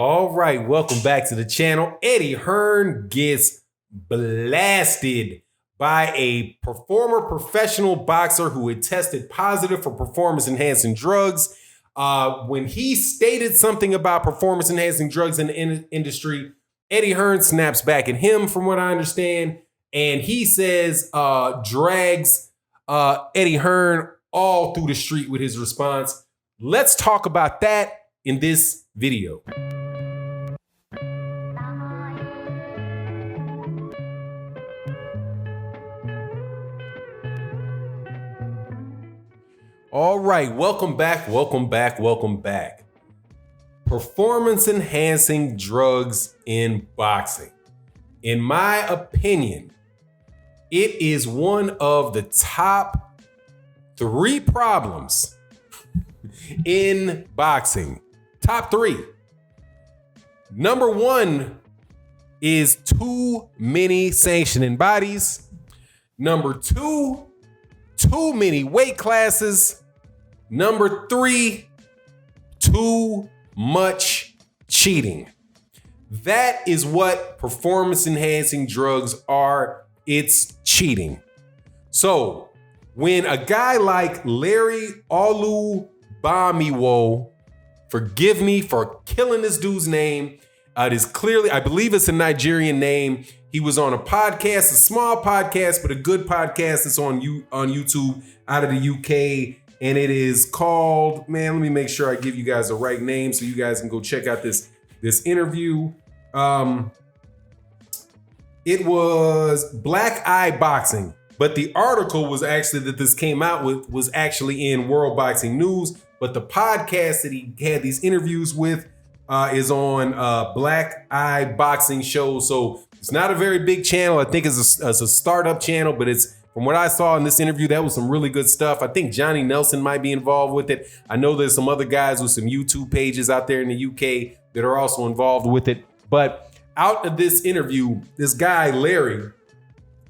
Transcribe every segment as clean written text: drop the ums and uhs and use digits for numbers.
All right, welcome back to the channel. Eddie Hearn gets blasted by a former professional boxer who had tested positive for performance-enhancing drugs. When he stated something about performance-enhancing drugs in the industry, Eddie Hearn snaps back at him, from what I understand, and he says, drags Eddie Hearn all through the street with his response. Let's talk about that in this video. All right, welcome back. Performance-enhancing drugs in boxing. In my opinion, it is one of the top 3 problems in boxing. Top 3. Number 1 is too many sanctioning bodies. Number 2, too many weight classes. Number 3, too much cheating. That is what performance-enhancing drugs are. It's cheating. So when a guy like Larry Olubamiwo, forgive me for killing this dude's name, it is clearly, I believe it's a Nigerian name. He was on a podcast, a small podcast, but a good podcast that's on YouTube out of the UK. And it is called, man, let me make sure I give you guys the right name so you guys can go check out this interview. It was Black Eye Boxing, but the article was actually that this came out with was actually in World Boxing News. But the podcast that he had these interviews with is on Black Eye Boxing Show. So it's not a very big channel. I think it's a startup channel, but it's, from what I saw in this interview, that was some really good stuff. I think Johnny Nelson might be involved with it. I know there's some other guys with some YouTube pages out there in the UK that are also involved with it. But out of this interview, this guy, Larry,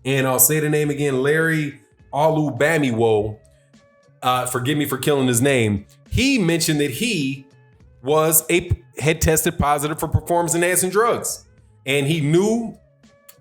and I'll say the name again, Larry Olubamiwo, forgive me for killing his name. He mentioned that he had tested positive for performance-enhancing drugs. And he knew,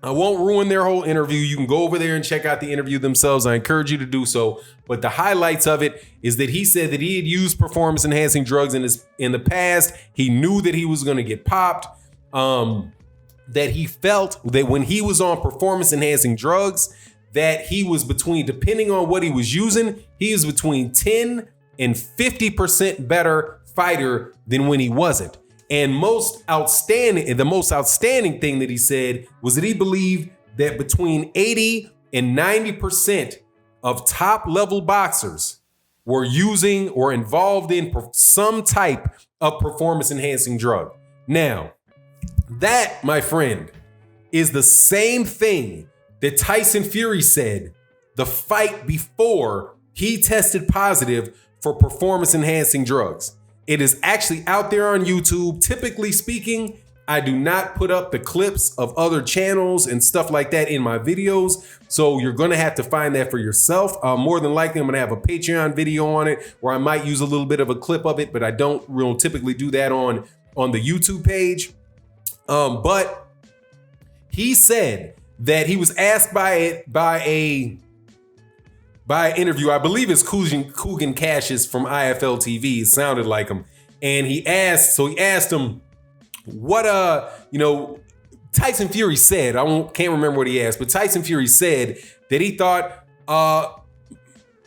I won't ruin their whole interview. You can go over there and check out the interview themselves. I encourage you to do so. But the highlights of it is that he said that he had used performance-enhancing drugs in the past. He knew that he was going to get popped. That he felt that when he was on performance-enhancing drugs, that he was between, depending on what he was using, he was between 10 and 50% better fighter than when he wasn't. And the most outstanding thing that he said was that he believed that between 80 and 90% of top level boxers were using or involved in some type of performance enhancing drug. Now, that, my friend, is the same thing that Tyson Fury said the fight before he tested positive for performance enhancing drugs. It is actually out there on YouTube. Typically speaking, I do not put up the clips of other channels and stuff like that in my videos. So you're going to have to find that for yourself. More than likely, I'm going to have a Patreon video on it where I might use a little bit of a clip of it, but I don't really typically do that on the YouTube page. But he said that he was asked by an interview, I believe it's Coogan Cassius from IFL TV. It sounded like him. And he asked him what, Tyson Fury said, can't remember what he asked, but Tyson Fury said that he thought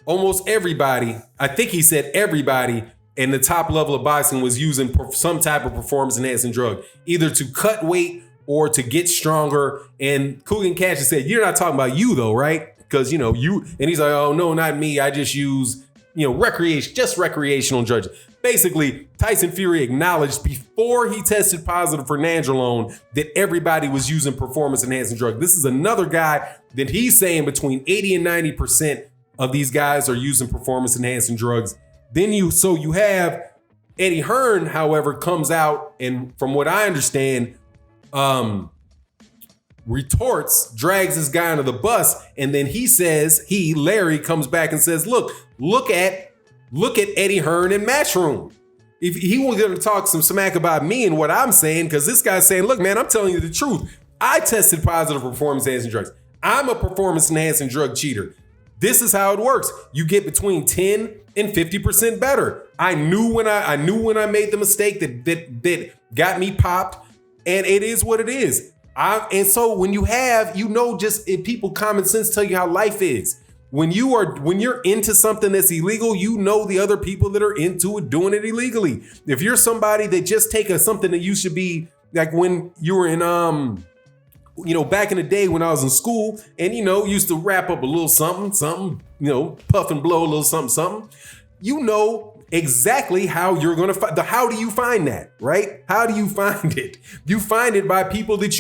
almost everybody, I think he said everybody in the top level of boxing was using some type of performance enhancing drug, either to cut weight or to get stronger. And Coogan Cassius said, "You're not talking about you though, right? Because, you," and he's like, "Oh, no, not me. I just use, recreational drugs." Basically, Tyson Fury acknowledged before he tested positive for nandrolone that everybody was using performance-enhancing drugs. This is another guy that he's saying between 80 and 90% of these guys are using performance-enhancing drugs. Then you have Eddie Hearn, however, comes out and, from what I understand, retorts, drags this guy under the bus, and then Larry comes back and says, look at Eddie Hearn in Matchroom. if he was going to talk some smack about me and what I'm saying, because this guy's saying, look, man, I'm telling you the truth. I tested positive for performance enhancing drugs. I'm a performance enhancing drug cheater. This is how it works. You get between 10 and 50% better. I knew when I made the mistake that got me popped, and it is what it is. And so when you have, just if people common sense tell you how life is. When you're into something that's illegal, the other people that are into it doing it illegally. If you're somebody that just take something that you should be like when you were in back in the day when I was in school and used to wrap up a little something, puff and blow a little something, exactly how you're going to how do you find that, right? How do you find it? You find it by people that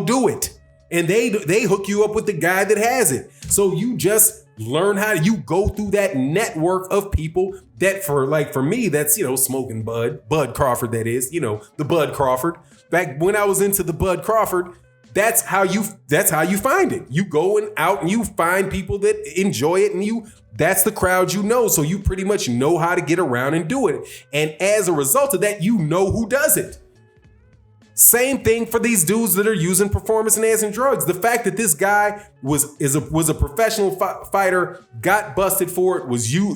do it. And they hook you up with the guy that has it. So you just learn how you go through that network of people that for me, that's, smoking Bud Crawford, that is, the Bud Crawford. Back when I was into the Bud Crawford, that's how you find it. You go out and you find people that enjoy it, and that's the crowd so you pretty much know how to get around and do it. And as a result of that, who does it. Same thing for these dudes that are using performance enhancing drugs. The fact that this guy was a professional fighter, got busted for it,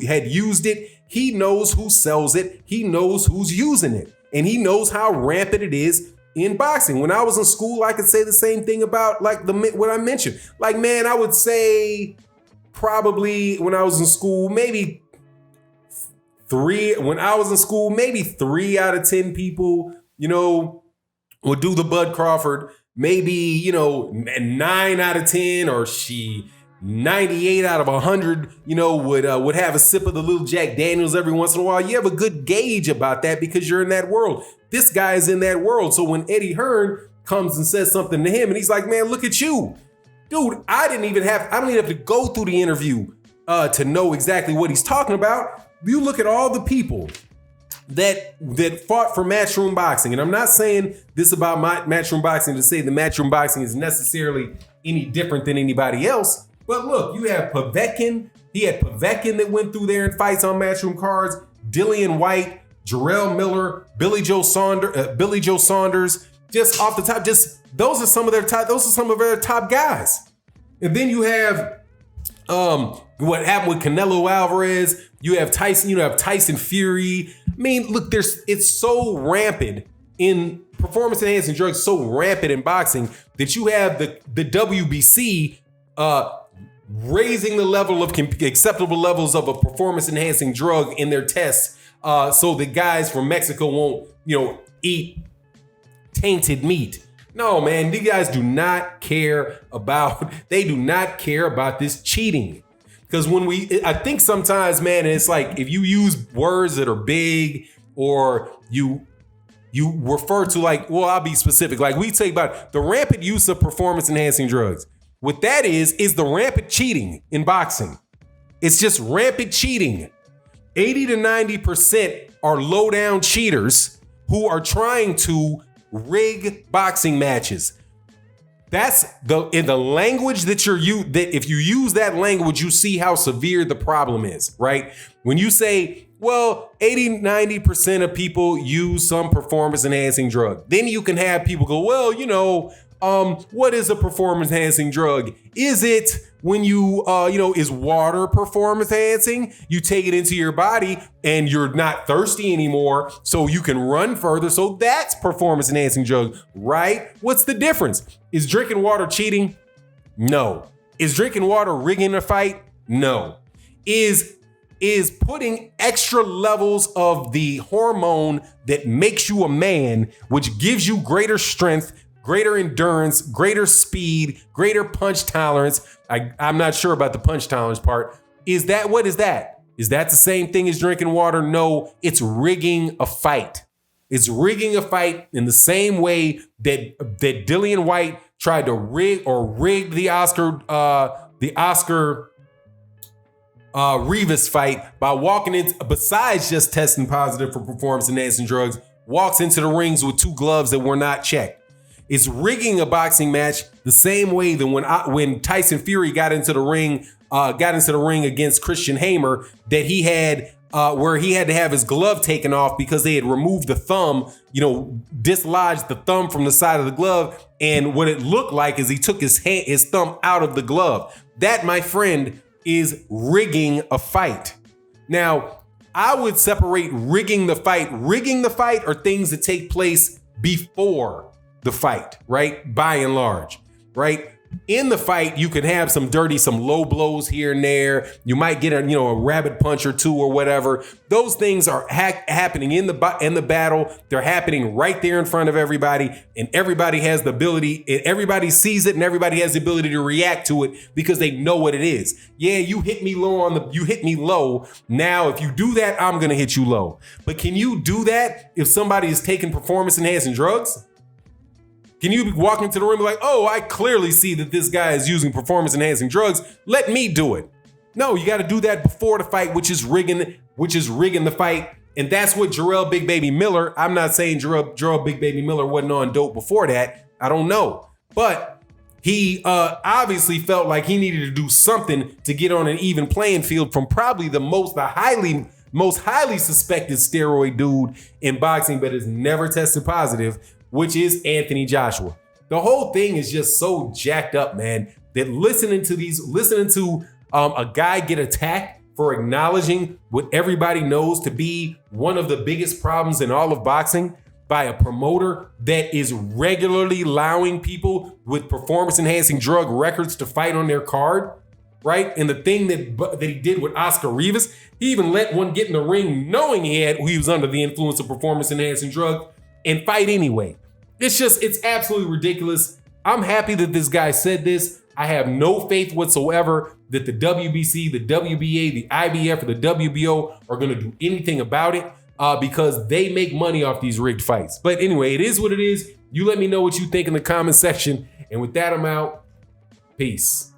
had used it, he knows who sells it, he knows who's using it, and he knows how rampant it is in boxing. When I was in school, I could say the same thing about what I mentioned. Like, man, I would say probably when I was in school, maybe 3 out of 10 people, would do the Bud Crawford. Maybe, 9 out of 10 or 98 out of 100, would have a sip of the little Jack Daniels every once in a while. You have a good gauge about that because you're in that world. This guy is in that world. So when Eddie Hearn comes and says something to him and he's like, man, look at you. Dude, I don't even have to go through the interview to know exactly what he's talking about. You look at all the people that fought for matchroom boxing. And I'm not saying this about matchroom boxing to say the matchroom boxing is necessarily any different than anybody else. But look, you have Povetkin. He had Povetkin that went through there and fights on matchroom cards. Dillian White, Jarrell Miller, Billy Joe Saunders. Just off the top, those are some of their top guys. And then you have what happened with Canelo Alvarez. You have Tyson Fury. I mean, look, it's so rampant in performance enhancing drugs, so rampant in boxing that you have the WBC raising the level of acceptable levels of a performance enhancing drug in their tests, so the guys from Mexico won't, eat tainted meat. No, man, these guys do not care about this cheating. Because I think sometimes, man, it's like if you use words that are big or you refer to I'll be specific. Like we say about the rampant use of performance enhancing drugs. What that is the rampant cheating in boxing. It's just rampant cheating. 80 to 90% are low down cheaters who are trying to rig boxing matches. That's in the language that that if you use that language, you see how severe the problem is, right? When you say, well, 80, 90% of people use some performance enhancing drug, then you can have people go, well, what is a performance enhancing drug? Is it when is water performance enhancing? You take it into your body and you're not thirsty anymore, so you can run further. So that's performance enhancing drug, right? What's the difference? Is drinking water cheating? No. Is drinking water rigging a fight? No. Is putting extra levels of the hormone that makes you a man, which gives you greater strength, greater endurance, greater speed, greater punch tolerance. I'm not sure about the punch tolerance part. What is that? Is that the same thing as drinking water? No, it's rigging a fight. It's rigging a fight in the same way that Dillian White tried to rig the Oscar Rivas fight by walking in, besides just testing positive for performance enhancing drugs, walks into the rings with 2 gloves that were not checked. It's rigging a boxing match the same way that when Tyson Fury got into the ring against Christian Hamer, that he had where he had to have his glove taken off because they had removed the thumb, dislodged the thumb from the side of the glove. And what it looked like is he took his thumb out of the glove. That, my friend, is rigging a fight. Now, I would separate rigging the fight. Rigging the fight are things that take place before the fight, right? By and large, right? In the fight, you can have some low blows here and there. You might get a rabbit punch or two or whatever. Those things are happening in the battle. They're happening right there in front of everybody, and everybody has the ability. Everybody sees it, and everybody has the ability to react to it because they know what it is. Yeah, you hit me low you hit me low. Now, if you do that, I'm gonna hit you low. But can you do that if somebody is taking performance-enhancing drugs? Can you walk into the room and be like, oh, I clearly see that this guy is using performance-enhancing drugs. Let me do it. No, you got to do that before the fight, which is rigging the fight. And that's what Jarrell Big Baby Miller, I'm not saying Jarrell Big Baby Miller wasn't on dope before that. I don't know. But he obviously felt like he needed to do something to get on an even playing field from probably the most highly suspected steroid dude in boxing, but has never tested positive, which is Anthony Joshua. The whole thing is just so jacked up, man, that listening to a guy get attacked for acknowledging what everybody knows to be one of the biggest problems in all of boxing by a promoter that is regularly allowing people with performance-enhancing drug records to fight on their card, right? And the thing that he did with Oscar Rivas, he even let one get in the ring knowing he was under the influence of performance-enhancing drug and fight anyway. It's absolutely ridiculous. I'm happy that this guy said this. I have no faith whatsoever that the WBC, the WBA, the IBF, or the WBO are going to do anything about it because they make money off these rigged fights. But anyway, it is what it is. You let me know what you think in the comment section. And with that, I'm out. Peace.